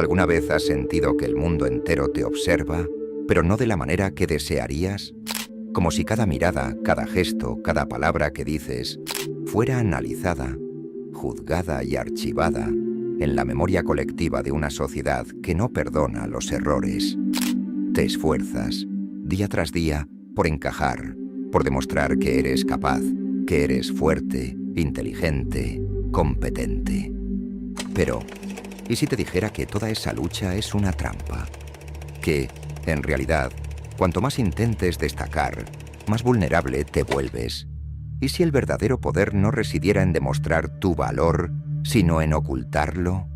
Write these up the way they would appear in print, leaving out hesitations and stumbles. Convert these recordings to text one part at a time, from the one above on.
¿Alguna vez has sentido que el mundo entero te observa, pero no de la manera que desearías? Como si cada mirada, cada gesto, cada palabra que dices fuera analizada, juzgada y archivada en la memoria colectiva de una sociedad que no perdona los errores. Te esfuerzas, día tras día, por encajar, por demostrar que eres capaz, que eres fuerte, inteligente, competente. Pero, ¿y si te dijera que toda esa lucha es una trampa? Que, en realidad, cuanto más intentes destacar, más vulnerable te vuelves. ¿Y si el verdadero poder no residiera en demostrar tu valor, sino en ocultarlo?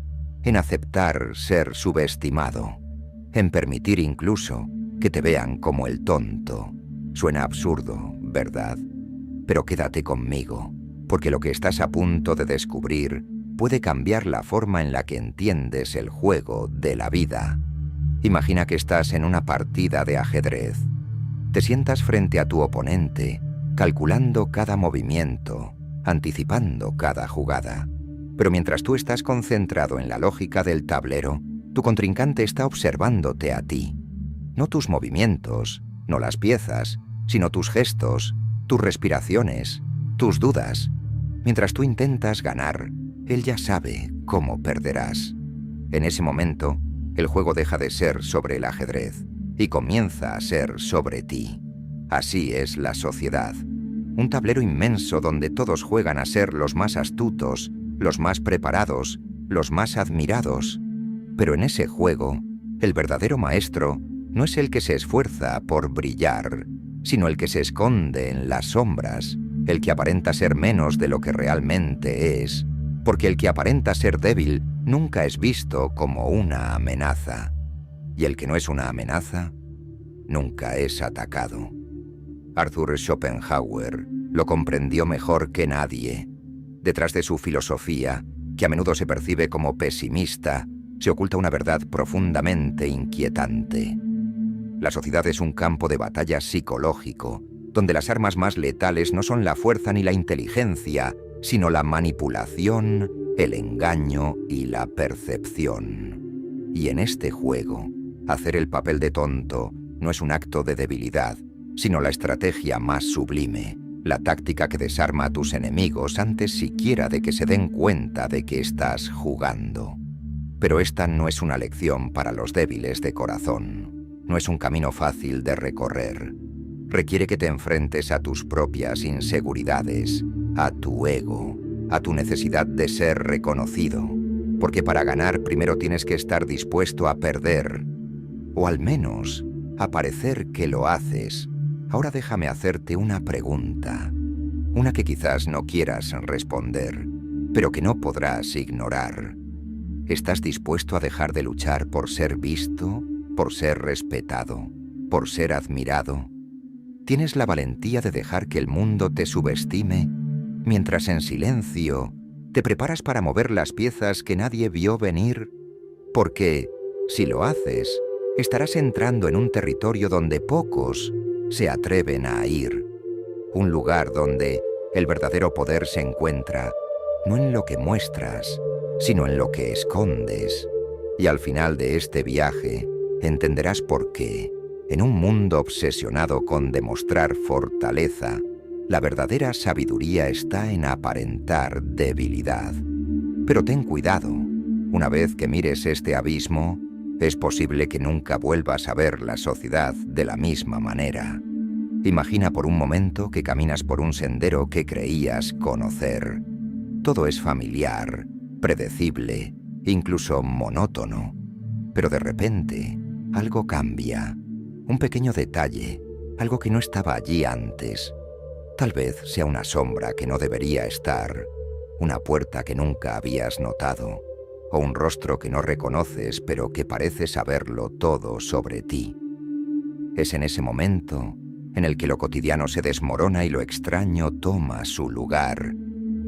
En aceptar ser subestimado, en permitir incluso que te vean como el tonto. Suena absurdo, ¿verdad? Pero quédate conmigo, porque lo que estás a punto de descubrir puede cambiar la forma en la que entiendes el juego de la vida. Imagina que estás en una partida de ajedrez. Te sientas frente a tu oponente, calculando cada movimiento, anticipando cada jugada. Pero mientras tú estás concentrado en la lógica del tablero, tu contrincante está observándote a ti. No tus movimientos, no las piezas, sino tus gestos, tus respiraciones, tus dudas. Mientras tú intentas ganar, él ya sabe cómo perderás. En ese momento, el juego deja de ser sobre el ajedrez y comienza a ser sobre ti. Así es la sociedad. Un tablero inmenso donde todos juegan a ser los más astutos, los más preparados, los más admirados. Pero en ese juego, el verdadero maestro no es el que se esfuerza por brillar, sino el que se esconde en las sombras, el que aparenta ser menos de lo que realmente es, porque el que aparenta ser débil nunca es visto como una amenaza, y el que no es una amenaza nunca es atacado. Arthur Schopenhauer lo comprendió mejor que nadie. Detrás de su filosofía, que a menudo se percibe como pesimista, se oculta una verdad profundamente inquietante. La sociedad es un campo de batalla psicológico, donde las armas más letales no son la fuerza ni la inteligencia, sino la manipulación, el engaño y la percepción. Y en este juego, hacer el papel de tonto no es un acto de debilidad, sino la estrategia más sublime, la táctica que desarma a tus enemigos antes siquiera de que se den cuenta de que estás jugando. Pero esta no es una lección para los débiles de corazón. No es un camino fácil de recorrer. Requiere que te enfrentes a tus propias inseguridades, a tu ego, a tu necesidad de ser reconocido. Porque para ganar primero tienes que estar dispuesto a perder, o al menos a parecer que lo haces. Ahora déjame hacerte una pregunta, una que quizás no quieras responder, pero que no podrás ignorar. ¿Estás dispuesto a dejar de luchar por ser visto, por ser respetado, por ser admirado? ¿Tienes la valentía de dejar que el mundo te subestime, mientras en silencio te preparas para mover las piezas que nadie vio venir? Porque, si lo haces, estarás entrando en un territorio donde pocos se atreven a ir. Un lugar donde el verdadero poder se encuentra, no en lo que muestras, sino en lo que escondes. Y al final de este viaje, entenderás por qué, en un mundo obsesionado con demostrar fortaleza, la verdadera sabiduría está en aparentar debilidad. Pero ten cuidado, una vez que mires este abismo, es posible que nunca vuelvas a ver la sociedad de la misma manera. Imagina por un momento que caminas por un sendero que creías conocer. Todo es familiar, predecible, incluso monótono. Pero de repente, algo cambia. Un pequeño detalle, algo que no estaba allí antes. Tal vez sea una sombra que no debería estar, una puerta que nunca habías notado, o un rostro que no reconoces pero que parece saberlo todo sobre ti. Es en ese momento en el que lo cotidiano se desmorona y lo extraño toma su lugar,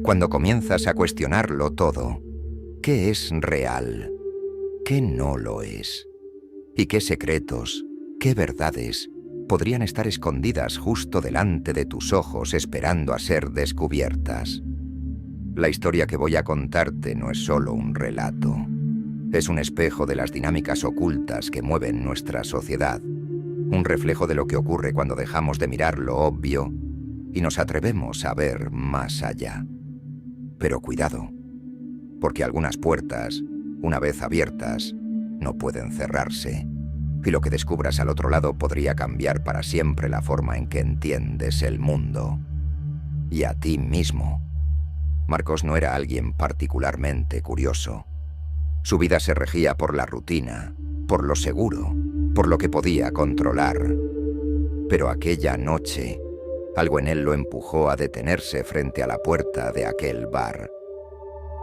cuando comienzas a cuestionarlo todo. ¿Qué es real? ¿Qué no lo es? ¿Y qué secretos, qué verdades podrían estar escondidas justo delante de tus ojos esperando a ser descubiertas? La historia que voy a contarte no es solo un relato. Es un espejo de las dinámicas ocultas que mueven nuestra sociedad, un reflejo de lo que ocurre cuando dejamos de mirar lo obvio y nos atrevemos a ver más allá. Pero cuidado, porque algunas puertas, una vez abiertas, no pueden cerrarse, y lo que descubras al otro lado podría cambiar para siempre la forma en que entiendes el mundo y a ti mismo. Marcos no era alguien particularmente curioso. Su vida se regía por la rutina, por lo seguro, por lo que podía controlar. Pero aquella noche, algo en él lo empujó a detenerse frente a la puerta de aquel bar.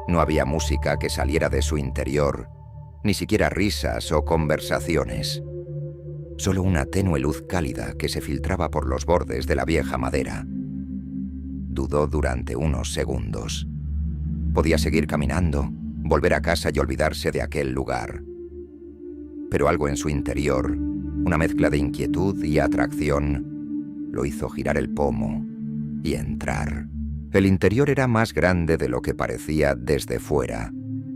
No había música que saliera de su interior, ni siquiera risas o conversaciones. Solo una tenue luz cálida que se filtraba por los bordes de la vieja madera. Dudó durante unos segundos. Podía seguir caminando, volver a casa y olvidarse de aquel lugar. Pero algo en su interior, una mezcla de inquietud y atracción, lo hizo girar el pomo y entrar. El interior era más grande de lo que parecía desde fuera,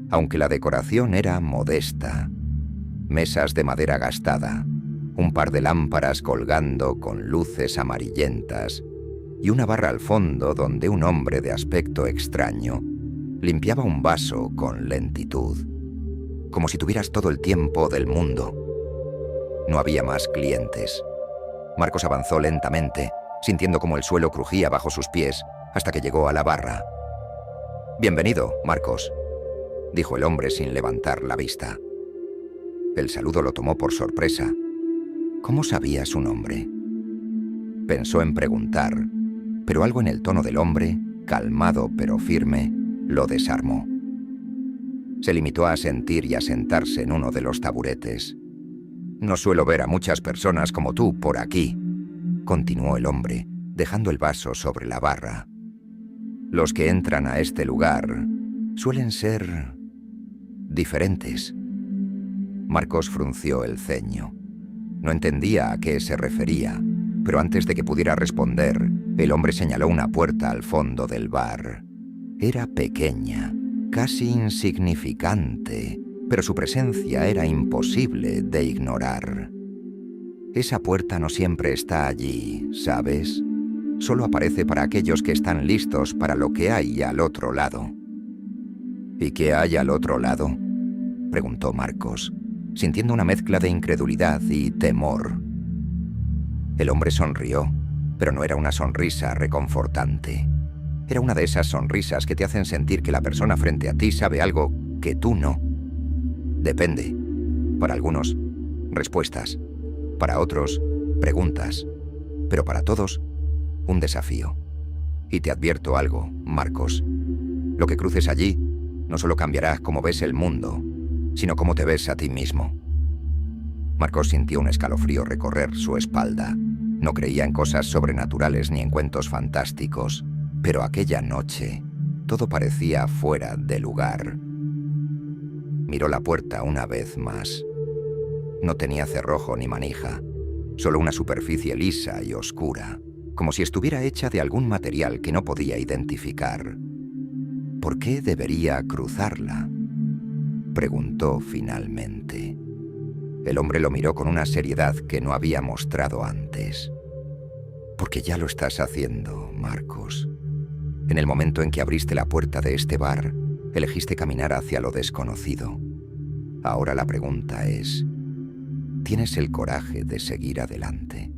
aunque la decoración era modesta. Mesas de madera gastada, un par de lámparas colgando con luces amarillentas y una barra al fondo donde un hombre de aspecto extraño limpiaba un vaso con lentitud, como si tuvieras todo el tiempo del mundo. No había más clientes. Marcos avanzó lentamente, sintiendo como el suelo crujía bajo sus pies, hasta que llegó a la barra. «Bienvenido, Marcos», dijo el hombre sin levantar la vista. El saludo lo tomó por sorpresa. ¿Cómo sabía su nombre? Pensó en preguntar, pero algo en el tono del hombre, calmado pero firme, lo desarmó. Se limitó a asentir y a sentarse en uno de los taburetes. «No suelo ver a muchas personas como tú por aquí», continuó el hombre, dejando el vaso sobre la barra. «Los que entran a este lugar suelen ser diferentes». Marcos frunció el ceño. No entendía a qué se refería, pero antes de que pudiera responder, el hombre señaló una puerta al fondo del bar. Era pequeña, casi insignificante, pero su presencia era imposible de ignorar. Esa puerta no siempre está allí, ¿sabes? Solo aparece para aquellos que están listos para lo que hay al otro lado. ¿Y qué hay al otro lado?, preguntó Marcos, sintiendo una mezcla de incredulidad y temor. El hombre sonrió, pero no era una sonrisa reconfortante. Era una de esas sonrisas que te hacen sentir que la persona frente a ti sabe algo que tú no. Depende. Para algunos, respuestas. Para otros, preguntas. Pero para todos, un desafío. Y te advierto algo, Marcos. Lo que cruces allí no solo cambiará cómo ves el mundo, sino cómo te ves a ti mismo. Marcos sintió un escalofrío recorrer su espalda. No creía en cosas sobrenaturales ni en cuentos fantásticos, pero aquella noche todo parecía fuera de lugar. Miró la puerta una vez más. No tenía cerrojo ni manija, solo una superficie lisa y oscura, como si estuviera hecha de algún material que no podía identificar. ¿Por qué debería cruzarla?, preguntó finalmente. El hombre lo miró con una seriedad que no había mostrado antes. Porque ya lo estás haciendo, Marcos. En el momento en que abriste la puerta de este bar, elegiste caminar hacia lo desconocido. Ahora la pregunta es, ¿tienes el coraje de seguir adelante?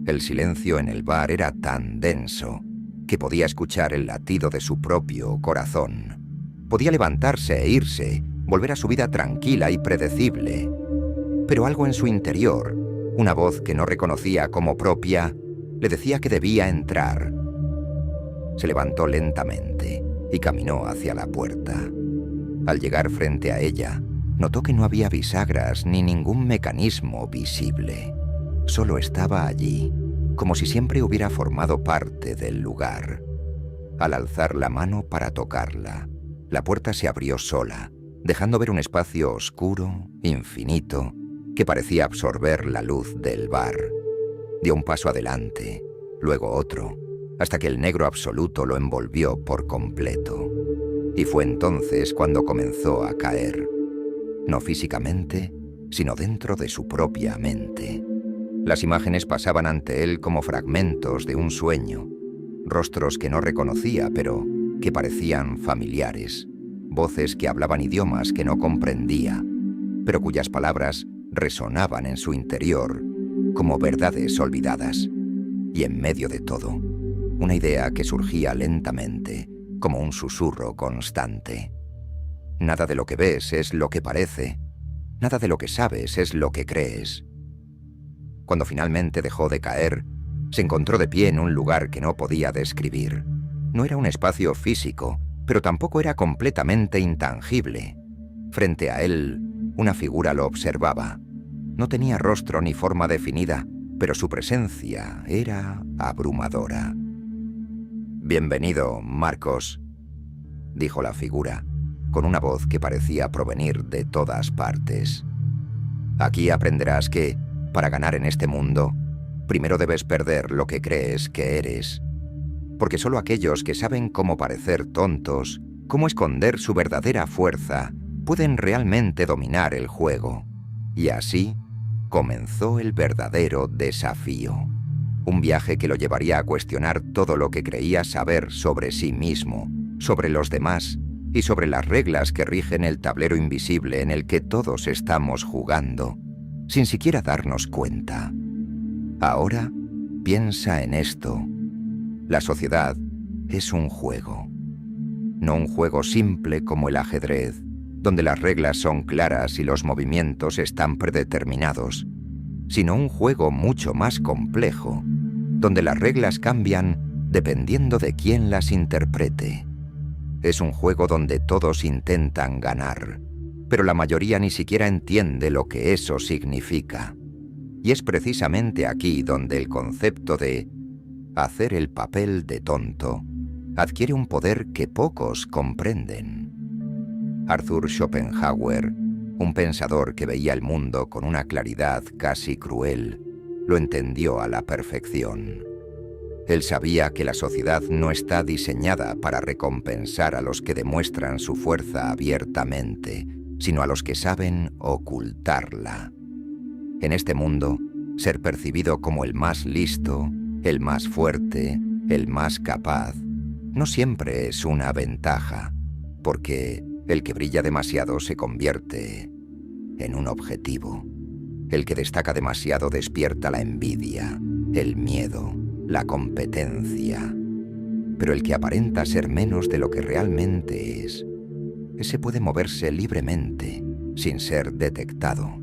El silencio en el bar era tan denso que podía escuchar el latido de su propio corazón. Podía levantarse e irse, volver a su vida tranquila y predecible. Pero algo en su interior, una voz que no reconocía como propia, le decía que debía entrar. Se levantó lentamente y caminó hacia la puerta. Al llegar frente a ella, notó que no había bisagras ni ningún mecanismo visible. Solo estaba allí, como si siempre hubiera formado parte del lugar. Al alzar la mano para tocarla, la puerta se abrió sola, dejando ver un espacio oscuro, infinito, que parecía absorber la luz del bar. Dio un paso adelante, luego otro, hasta que el negro absoluto lo envolvió por completo. Y fue entonces cuando comenzó a caer. no físicamente, sino dentro de su propia mente. Las imágenes pasaban ante él como fragmentos de un sueño, rostros que no reconocía, pero que parecían familiares, voces que hablaban idiomas que no comprendía, pero cuyas palabras resonaban en su interior como verdades olvidadas. Y en medio de todo, una idea que surgía lentamente, como un susurro constante. Nada de lo que ves es lo que parece, nada de lo que sabes es lo que crees. Cuando finalmente dejó de caer, se encontró de pie en un lugar que no podía describir. No era un espacio físico, pero tampoco era completamente intangible. Frente a él, una figura lo observaba. No tenía rostro ni forma definida, pero su presencia era abrumadora. «Bienvenido, Marcos», dijo la figura, con una voz que parecía provenir de todas partes. «Aquí aprenderás que, para ganar en este mundo, primero debes perder lo que crees que eres. Porque solo aquellos que saben cómo parecer tontos, cómo esconder su verdadera fuerza, pueden realmente dominar el juego». Y así comenzó el verdadero desafío. Un viaje que lo llevaría a cuestionar todo lo que creía saber sobre sí mismo, sobre los demás y sobre las reglas que rigen el tablero invisible en el que todos estamos jugando, sin siquiera darnos cuenta. Ahora piensa en esto. La sociedad es un juego. No un juego simple como el ajedrez, donde las reglas son claras y los movimientos están predeterminados, sino un juego mucho más complejo, donde las reglas cambian dependiendo de quién las interprete. Es un juego donde todos intentan ganar, pero la mayoría ni siquiera entiende lo que eso significa. Y es precisamente aquí donde el concepto de hacer el papel de tonto adquiere un poder que pocos comprenden. Arthur Schopenhauer, un pensador que veía el mundo con una claridad casi cruel, lo entendió a la perfección. Él sabía que la sociedad no está diseñada para recompensar a los que demuestran su fuerza abiertamente, sino a los que saben ocultarla. En este mundo, ser percibido como el más listo, el más fuerte, el más capaz, no siempre es una ventaja, porque el que brilla demasiado se convierte en un objetivo. El que destaca demasiado despierta la envidia, el miedo, la competencia. Pero el que aparenta ser menos de lo que realmente es, ese puede moverse libremente, sin ser detectado.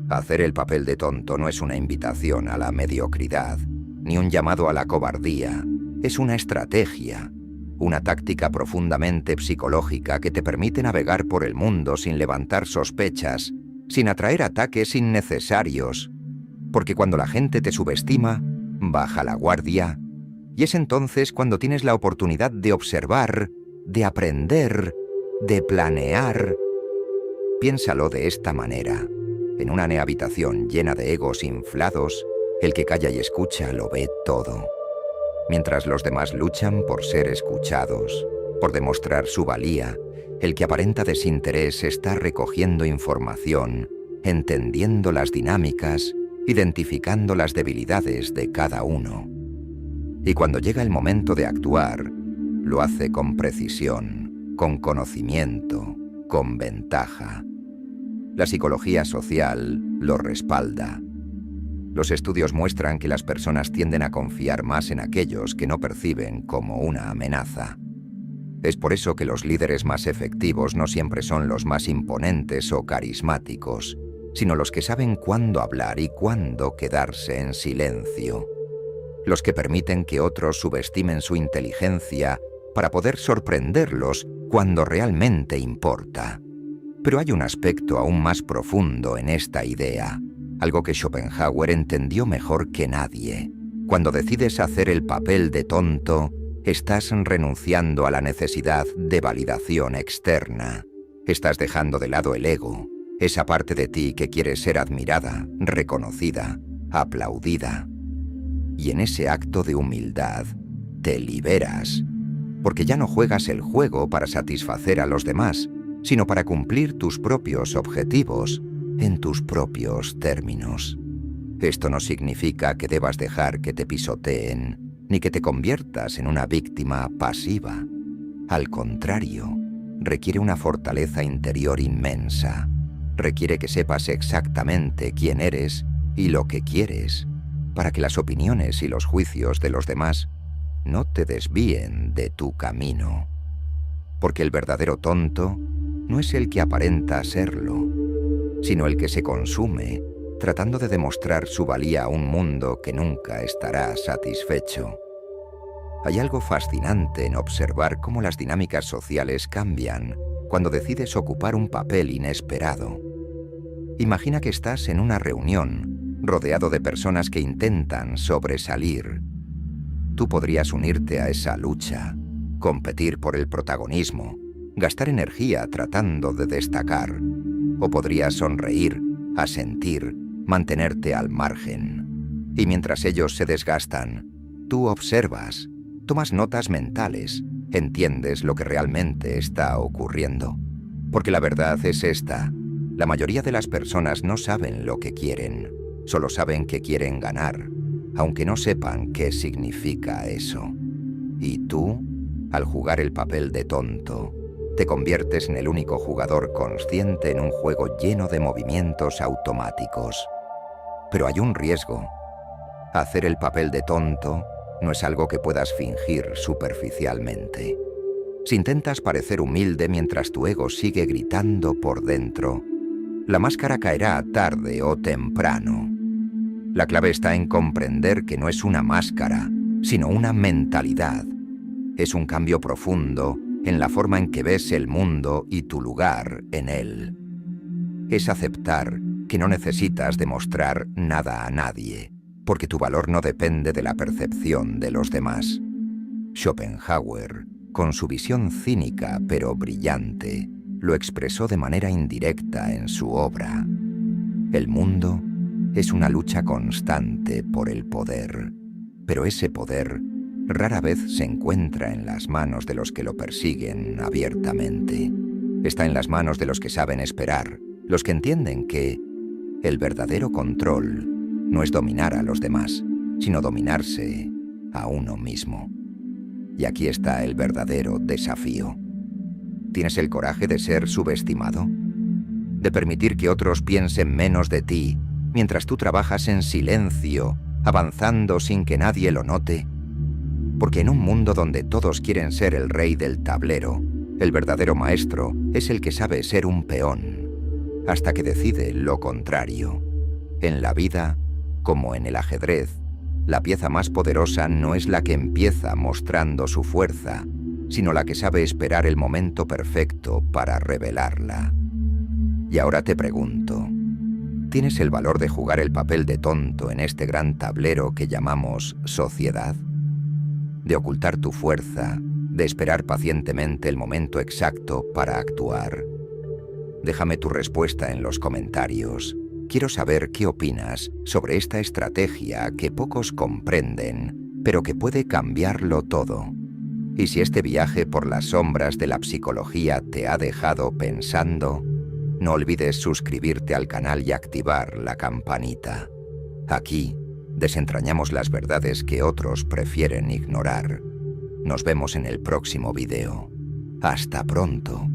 Hacer el papel de tonto no es una invitación a la mediocridad, ni un llamado a la cobardía. Es una estrategia, una táctica profundamente psicológica que te permite navegar por el mundo sin levantar sospechas, sin atraer ataques innecesarios, porque cuando la gente te subestima, baja la guardia, y es entonces cuando tienes la oportunidad de observar, de aprender, de planear. Piénsalo de esta manera. En una habitación llena de egos inflados, el que calla y escucha lo ve todo. Mientras los demás luchan por ser escuchados, por demostrar su valía, el que aparenta desinterés está recogiendo información, entendiendo las dinámicas, identificando las debilidades de cada uno. Y cuando llega el momento de actuar, lo hace con precisión, con conocimiento, con ventaja. La psicología social lo respalda. Los estudios muestran que las personas tienden a confiar más en aquellos que no perciben como una amenaza. Es por eso que los líderes más efectivos no siempre son los más imponentes o carismáticos, sino los que saben cuándo hablar y cuándo quedarse en silencio. Los que permiten que otros subestimen su inteligencia para poder sorprenderlos cuando realmente importa. Pero hay un aspecto aún más profundo en esta idea, algo que Schopenhauer entendió mejor que nadie. Cuando decides hacer el papel de tonto, estás renunciando a la necesidad de validación externa. Estás dejando de lado el ego, esa parte de ti que quiere ser admirada, reconocida, aplaudida. Y en ese acto de humildad, te liberas, porque ya no juegas el juego para satisfacer a los demás, sino para cumplir tus propios objetivos en tus propios términos. Esto no significa que debas dejar que te pisoteen, ni que te conviertas en una víctima pasiva. Al contrario, requiere una fortaleza interior inmensa. Requiere que sepas exactamente quién eres y lo que quieres, para que las opiniones y los juicios de los demás no te desvíen de tu camino. Porque el verdadero tonto no es el que aparenta serlo, sino el que se consume tratando de demostrar su valía a un mundo que nunca estará satisfecho. Hay algo fascinante en observar cómo las dinámicas sociales cambian cuando decides ocupar un papel inesperado. Imagina que estás en una reunión, rodeado de personas que intentan sobresalir. Tú podrías unirte a esa lucha, competir por el protagonismo, gastar energía tratando de destacar, o podrías sonreír, asentir, mantenerte al margen. Y mientras ellos se desgastan, tú observas, tomas notas mentales, entiendes lo que realmente está ocurriendo. Porque la verdad es esta: la mayoría de las personas no saben lo que quieren, solo saben que quieren ganar, aunque no sepan qué significa eso. Y tú, al jugar el papel de tonto, te conviertes en el único jugador consciente en un juego lleno de movimientos automáticos. Pero hay un riesgo. Hacer el papel de tonto no es algo que puedas fingir superficialmente. Si intentas parecer humilde mientras tu ego sigue gritando por dentro, la máscara caerá tarde o temprano. La clave está en comprender que no es una máscara, sino una mentalidad. Es un cambio profundo en la forma en que ves el mundo y tu lugar en él. Es aceptar que no necesitas demostrar nada a nadie, porque tu valor no depende de la percepción de los demás. Schopenhauer, con su visión cínica pero brillante, lo expresó de manera indirecta en su obra. El mundo es una lucha constante por el poder, pero ese poder rara vez se encuentra en las manos de los que lo persiguen abiertamente. Está en las manos de los que saben esperar, los que entienden que el verdadero control no es dominar a los demás, sino dominarse a uno mismo. Y aquí está el verdadero desafío. ¿Tienes el coraje de ser subestimado? ¿De permitir que otros piensen menos de ti mientras tú trabajas en silencio, avanzando sin que nadie lo note? Porque en un mundo donde todos quieren ser el rey del tablero, el verdadero maestro es el que sabe ser un peón, hasta que decide lo contrario. En la vida, como en el ajedrez, la pieza más poderosa no es la que empieza mostrando su fuerza, sino la que sabe esperar el momento perfecto para revelarla. Y ahora te pregunto, ¿tienes el valor de jugar el papel de tonto en este gran tablero que llamamos sociedad? De ocultar tu fuerza, de esperar pacientemente el momento exacto para actuar. Déjame tu respuesta en los comentarios. Quiero saber qué opinas sobre esta estrategia que pocos comprenden, pero que puede cambiarlo todo. Y si este viaje por las sombras de la psicología te ha dejado pensando, no olvides suscribirte al canal y activar la campanita. Aquí desentrañamos las verdades que otros prefieren ignorar. Nos vemos en el próximo video. Hasta pronto.